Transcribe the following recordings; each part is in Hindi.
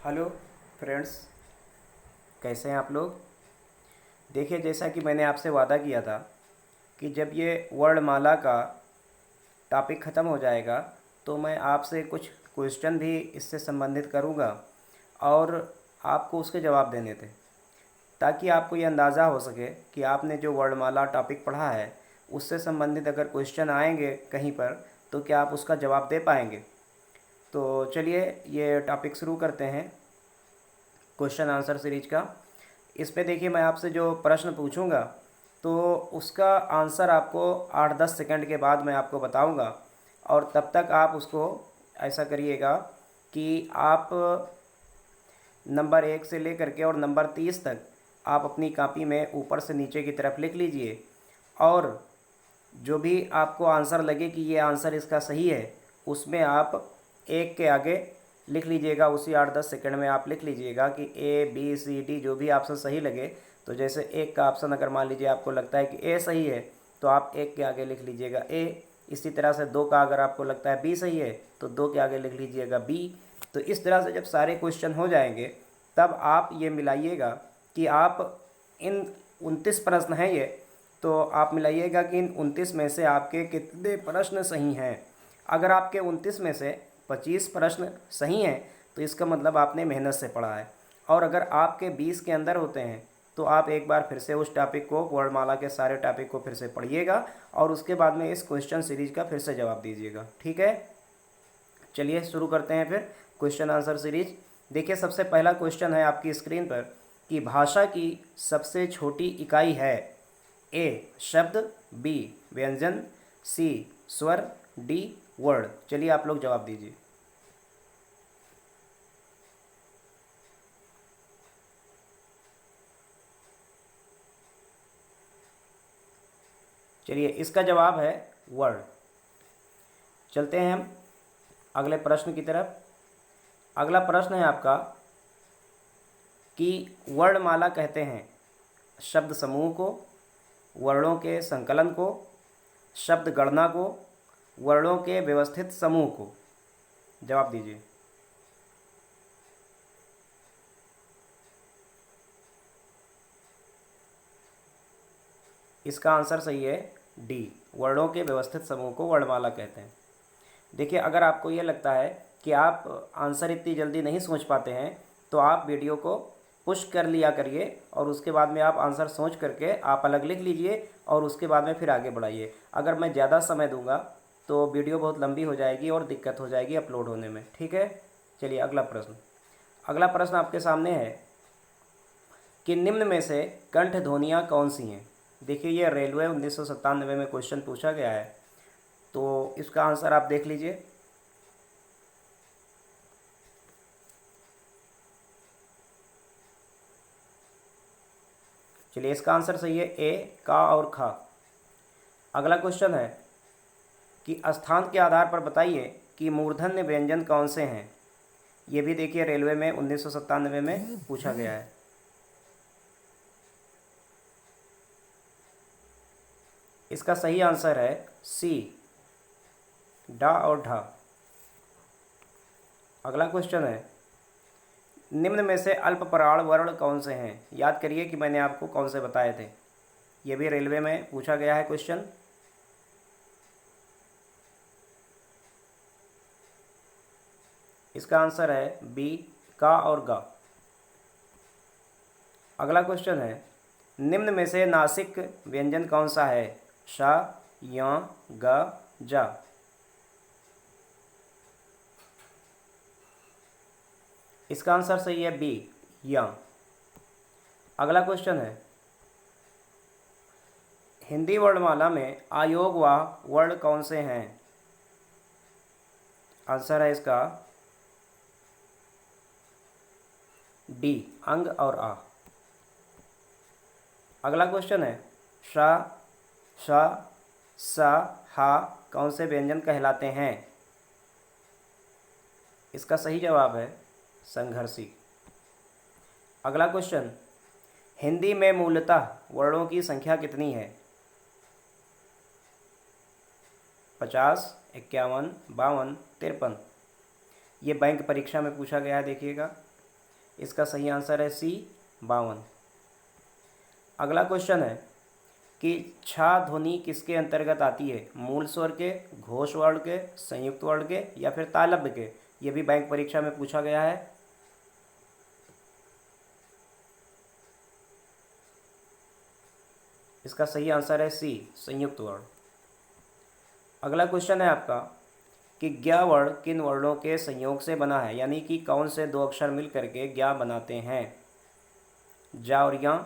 हेलो फ्रेंड्स, कैसे हैं आप लोग। देखिए, जैसा कि मैंने आपसे वादा किया था कि जब ये वर्णमाला का टॉपिक ख़त्म हो जाएगा तो मैं आपसे कुछ क्वेश्चन भी इससे संबंधित करूँगा और आपको उसके जवाब देने थे, ताकि आपको ये अंदाज़ा हो सके कि आपने जो वर्णमाला टॉपिक पढ़ा है उससे संबंधित अगर क्वेश्चन आएंगे कहीं पर तो क्या आप उसका जवाब दे पाएंगे। तो चलिए ये टॉपिक शुरू करते हैं, क्वेश्चन आंसर सीरीज का। इस पे देखिए, मैं आपसे जो प्रश्न पूछूंगा तो उसका आंसर आपको 8-10 सेकंड के बाद मैं आपको बताऊंगा, और तब तक आप उसको ऐसा करिएगा कि आप नंबर 1 से लेकर के और नंबर 30 तक आप अपनी कॉपी में ऊपर से नीचे की तरफ लिख लीजिए, और जो भी आपको आंसर लगे कि ये आंसर इसका सही है उसमें आप एक के आगे लिख लीजिएगा। उसी 8-10 सेकंड में आप लिख लीजिएगा कि ए बी सी डी जो भी ऑप्शन सही लगे। तो जैसे एक का ऑप्शन अगर मान लीजिए आपको लगता है कि ए सही है तो आप एक के आगे लिख लीजिएगा ए। इसी तरह से दो का अगर आपको लगता है बी सही है तो दो के आगे लिख लीजिएगा बी। तो इस तरह से जब सारे क्वेश्चन हो जाएंगे तब आप ये मिलाइएगा कि आप इन 29 प्रश्न हैं ये, तो आप मिलाइएगा कि इन 29 में से आपके कितने प्रश्न सही हैं। अगर आपके 29 में से 25 प्रश्न सही हैं तो इसका मतलब आपने मेहनत से पढ़ा है, और अगर आपके 20 के अंदर होते हैं तो आप एक बार फिर से उस टॉपिक को, वर्णमाला के सारे टॉपिक को फिर से पढ़िएगा और उसके बाद में इस क्वेश्चन सीरीज का फिर से जवाब दीजिएगा। ठीक है, चलिए शुरू करते हैं फिर क्वेश्चन आंसर सीरीज। देखिए, सबसे पहला क्वेश्चन है आपकी स्क्रीन पर कि भाषा की सबसे छोटी इकाई है। ए शब्द, बी व्यंजन, सी स्वर, डी वर्ड। चलिए आप लोग जवाब दीजिए। चलिए, इसका जवाब है वर्ड। चलते हैं हम अगले प्रश्न की तरफ। अगला प्रश्न है आपका कि वर्णमाला कहते हैं शब्द समूह को, वर्णों के संकलन को, शब्द गणना को, वर्णों के व्यवस्थित समूह को। जवाब दीजिए। इसका आंसर सही है डी, वर्णों के व्यवस्थित समूह को वर्णमाला कहते हैं। देखिए, अगर आपको ये लगता है कि आप आंसर इतनी जल्दी नहीं सोच पाते हैं तो आप वीडियो को पुश कर लिया करिए और उसके बाद में आप आंसर सोच करके आप अलग लिख लीजिए और उसके बाद में फिर आगे बढ़ाइए। अगर मैं ज़्यादा समय दूंगा तो वीडियो बहुत लंबी हो जाएगी और दिक्कत हो जाएगी अपलोड होने में। ठीक है, चलिए अगला प्रश्न। अगला प्रश्न आपके सामने है कि निम्न में से कंठ ध्वनियाँ कौन सी हैं। देखिए, ये रेलवे 1997 में क्वेश्चन पूछा गया है, तो इसका आंसर आप देख लीजिए। चलिए, इसका आंसर सही है ए का और खा। अगला क्वेश्चन है कि स्थान के आधार पर बताइए कि मूर्धन्य व्यंजन कौन से हैं। ये भी देखिए रेलवे में 1997 में पूछा गया है। इसका सही आंसर है सी, डा और ढा। अगला क्वेश्चन है निम्न में से अल्पप्राण वर्ण कौन से हैं। याद करिए कि मैंने आपको कौन से बताए थे, ये भी रेलवे में पूछा गया है क्वेश्चन। इसका आंसर है बी, का और गा। अगला क्वेश्चन है निम्न में से नासिक व्यंजन कौन सा है। शा, या, गा, जा। इसका आंसर सही है बी, या। अगला क्वेश्चन है हिंदी वर्णमाला में अयोगवाह वर्ण कौन से हैं। आंसर है इसका डी, अंग और आ। अगला क्वेश्चन है शा, शा, सा, हा कौन से व्यंजन कहलाते हैं। इसका सही जवाब है संघर्षी। अगला क्वेश्चन हिंदी में मूलतः वर्णों की संख्या कितनी है। 50, 51, 52, 53। ये बैंक परीक्षा में पूछा गया है, देखिएगा। इसका सही आंसर है सी 52। अगला क्वेश्चन है कि छा ध्वनि किसके अंतर्गत आती है, मूल स्वर के, घोष वर्ण के, संयुक्त वर्ण के या फिर तालव्य के। ये भी बैंक परीक्षा में पूछा गया है। इसका सही आंसर है सी संयुक्त वर्ण। अगला क्वेश्चन है आपका कि ज्ञ वर्ण किन वर्णों के संयोग से बना है, यानी कि कौन से दो अक्षर मिल करके ज्ञ बनाते हैं। जा और या,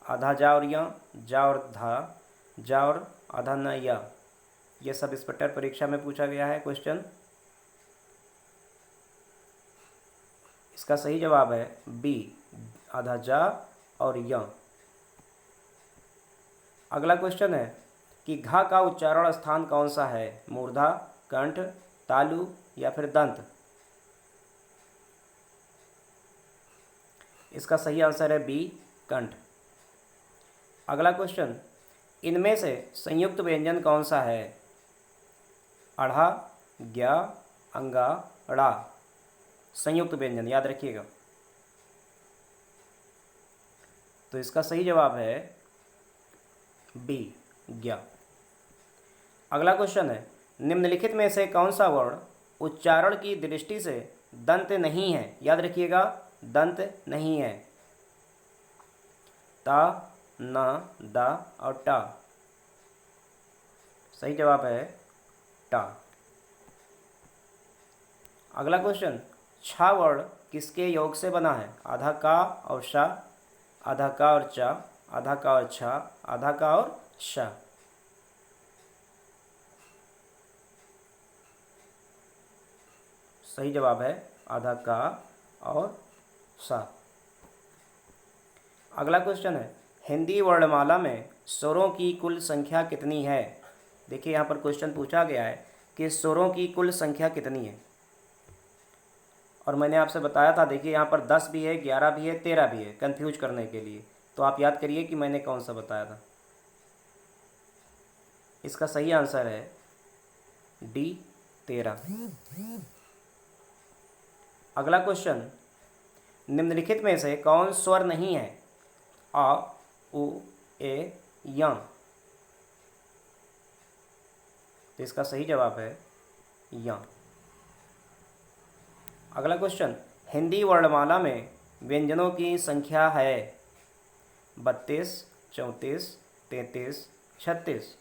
आधा जा और या, जा और धा, जा और आधा न या। ये सब इंस्पेक्टर परीक्षा में पूछा गया है क्वेश्चन। इसका सही जवाब है बी आधा जा और या। अगला क्वेश्चन है कि घा का उच्चारण स्थान कौन सा है, मूर्धा, कंठ, तालु या फिर दंत। इसका सही आंसर है बी कंठ। अगला क्वेश्चन, इनमें से संयुक्त व्यंजन कौन सा है, अढ़ा, ज्ञा, अंगा, ड़ा। संयुक्त व्यंजन याद रखिएगा। तो इसका सही जवाब है बी ज्ञा। अगला क्वेश्चन है, निम्नलिखित में से कौन सा वर्ण उच्चारण की दृष्टि से दंत नहीं है। याद रखिएगा, दंत नहीं है। ता, ना, दा और टा। सही जवाब है टा। अगला क्वेश्चन, छा वर्ण किसके योग से बना है, आधा का और शा, आधा का और चा, आधा का और छा, आधा का और शा। सही जवाब है आधा का और सा। अगला क्वेश्चन है, हिंदी वर्णमाला में स्वरों की कुल संख्या कितनी है। देखिए यहाँ पर क्वेश्चन पूछा गया है कि स्वरों की कुल संख्या कितनी है, और मैंने आपसे बताया था, देखिए यहाँ पर 10 भी है, 11 भी है, 13 भी है, कंफ्यूज करने के लिए। तो आप याद करिए कि मैंने कौन सा बताया था। इसका सही आंसर है डी 13। अगला क्वेश्चन, निम्नलिखित में से कौन स्वर नहीं है, आ, उ, ए, या। तो इसका सही जवाब है या। अगला क्वेश्चन, हिंदी वर्णमाला में व्यंजनों की संख्या है 32, 34, 33, 36।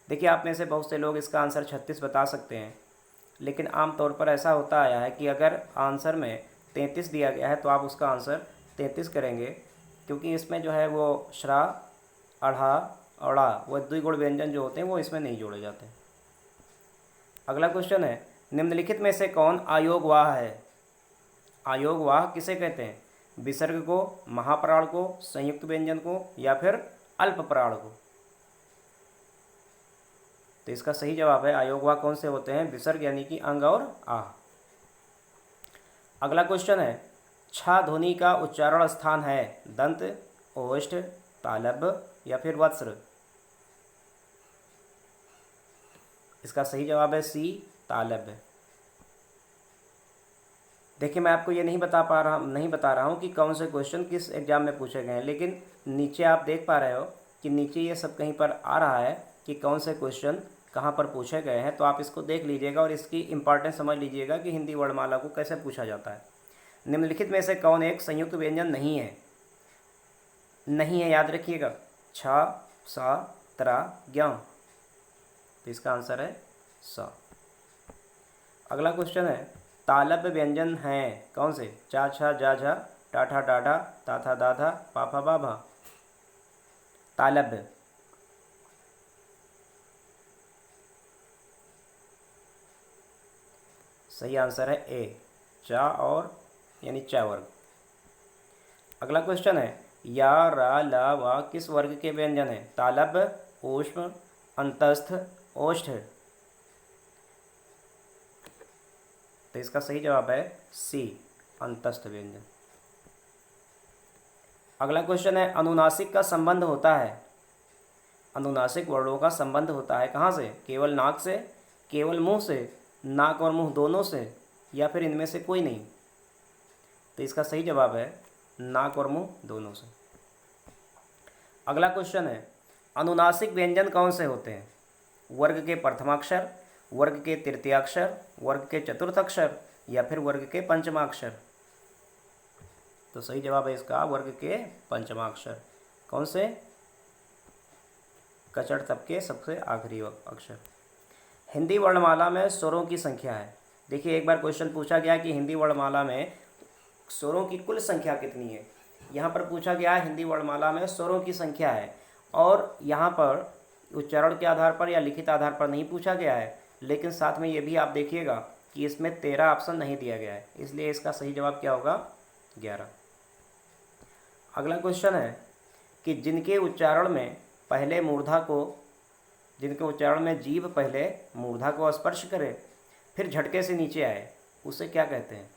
देखिए आप में से बहुत से लोग इसका आंसर 36 बता सकते हैं, लेकिन आमतौर पर ऐसा होता आया है कि अगर आंसर में 33 दिया गया है तो आप उसका आंसर 33 करेंगे, क्योंकि इसमें जो है वो श्रा, अढ़ा, औड़ा, वो द्विगुण व्यंजन जो होते हैं वो इसमें नहीं जोड़े जाते। अगला क्वेश्चन है, निम्नलिखित में से कौन अयोगवाह है। अयोगवाह किसे कहते हैं, विसर्ग को, महाप्राण को, संयुक्त व्यंजन को या फिर अल्प प्राण को। तो इसका सही जवाब है अयोगवाह कौन से होते हैं, विसर्ग यानी कि अंग और आह। अगला क्वेश्चन है, छा ध्वनि का उच्चारण स्थान है दंत, ओष्ठ, तालव्य या फिर वत्स्र। इसका सही जवाब है सी तालव्य। देखिए मैं आपको ये नहीं बता रहा हूँ कि कौन से क्वेश्चन किस एग्जाम में पूछे गए हैं, लेकिन नीचे आप देख पा रहे हो कि नीचे ये सब कहीं पर आ रहा है कि कौन से क्वेश्चन कहाँ पर पूछे गए हैं। तो आप इसको देख लीजिएगा और इसकी इंपॉर्टेंस समझ लीजिएगा कि हिंदी वर्णमाला को कैसे पूछा जाता है। निम्नलिखित में से कौन एक संयुक्त व्यंजन नहीं है। नहीं है याद रखिएगा, छा, सा, त्रा, ज्ञ। तो इसका आंसर है सा। अगला क्वेश्चन है, तालव्य व्यंजन हैं कौन से, चा, छा, जा, झा, टाठा, डाढ़ा, ताथा, दाधा, पाफा, बाभा। तालव्य। सही आंसर है ए चा और यानी चा वर्ग। अगला क्वेश्चन है, या, रा, ला, वा किस वर्ग के व्यंजन है, तालव्य, ऊष्म, अंतस्थ, ओष्ठ। तो इसका सही जवाब है सी अंतस्थ व्यंजन। अगला क्वेश्चन है, अनुनासिक का संबंध होता है, अनुनासिक वर्णों का संबंध होता है कहाँ से, केवल नाक से, केवल मुंह से, नाक और मुंह दोनों से या फिर इनमें से कोई नहीं। तो तो इसका सही जवाब है नाक और मुंह दोनों से। अगला क्वेश्चन है, अनुनासिक व्यंजन कौन से होते हैं? वर्ग के प्रथमाक्षर, वर्ग के तृतीयाक्षर, वर्ग के चतुर्थाक्षर या फिर वर्ग के पंचमाक्षर? तो सही जवाब है इसका वर्ग के पंचमाक्षर। कौन से? कचड़ तब के सबसे आखिरी अक्षर। हिंदी वर्णमाला में स्वरों की संख्या है। देखिए एक बार क्वेश्चन पूछा गया कि हिंदी वर्णमाला में स्वरों की कुल संख्या कितनी है। यहाँ पर पूछा गया है हिंदी वर्णमाला में स्वरों की संख्या है, और यहाँ पर उच्चारण के आधार पर या लिखित आधार पर नहीं पूछा गया है, लेकिन साथ में ये भी आप देखिएगा कि इसमें 13 ऑप्शन नहीं दिया गया है, इसलिए इसका सही जवाब क्या होगा? 11। अगला क्वेश्चन है कि जिनके उच्चारण में जीभ पहले मूर्धा को स्पर्श करे फिर झटके से नीचे आए, उसे क्या कहते हैं?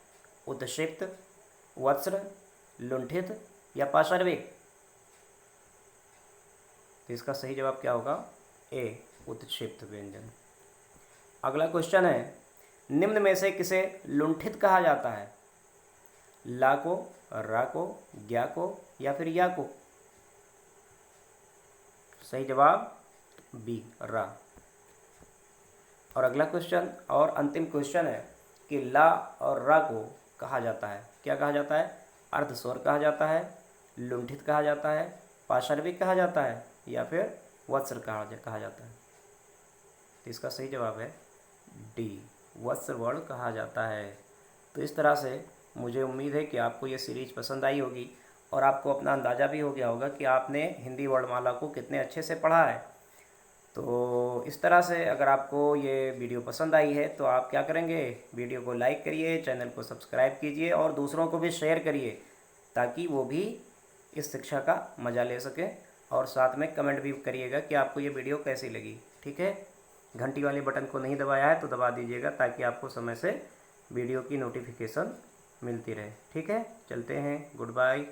उत्क्षिप्त, वत्स्र, लुंठित या पाशर्विक? तो इसका सही जवाब क्या होगा? ए, उत्क्षिप्त व्यंजन। अगला क्वेश्चन है, निम्न में से किसे लुंठित कहा जाता है? ला को, रा को, ज्ञा को या फिर या को? सही जवाब बी, रा। और अगला क्वेश्चन और अंतिम क्वेश्चन है कि ला और रा को कहा जाता है, क्या कहा जाता है? अर्धस्वर कहा जाता है, लुंठित कहा जाता है, पाशर्विक कहा जाता है या फिर वत्स्र कहा जाता है? तो इसका सही जवाब है डी, वत्स्र वर्ण कहा जाता है। तो इस तरह से मुझे उम्मीद है कि आपको ये सीरीज पसंद आई होगी और आपको अपना अंदाज़ा भी हो गया होगा कि आपने हिंदी वर्णमाला को कितने अच्छे से पढ़ा है। तो इस तरह से अगर आपको ये वीडियो पसंद आई है तो आप क्या करेंगे? वीडियो को लाइक करिए, चैनल को सब्सक्राइब कीजिए और दूसरों को भी शेयर करिए ताकि वो भी इस शिक्षा का मज़ा ले सकें, और साथ में कमेंट भी करिएगा कि आपको ये वीडियो कैसी लगी। ठीक है, घंटी वाले बटन को नहीं दबाया है तो दबा दीजिएगा ताकि आपको समय से वीडियो की नोटिफिकेशन मिलती रहे। ठीक है, चलते हैं, गुड बाय।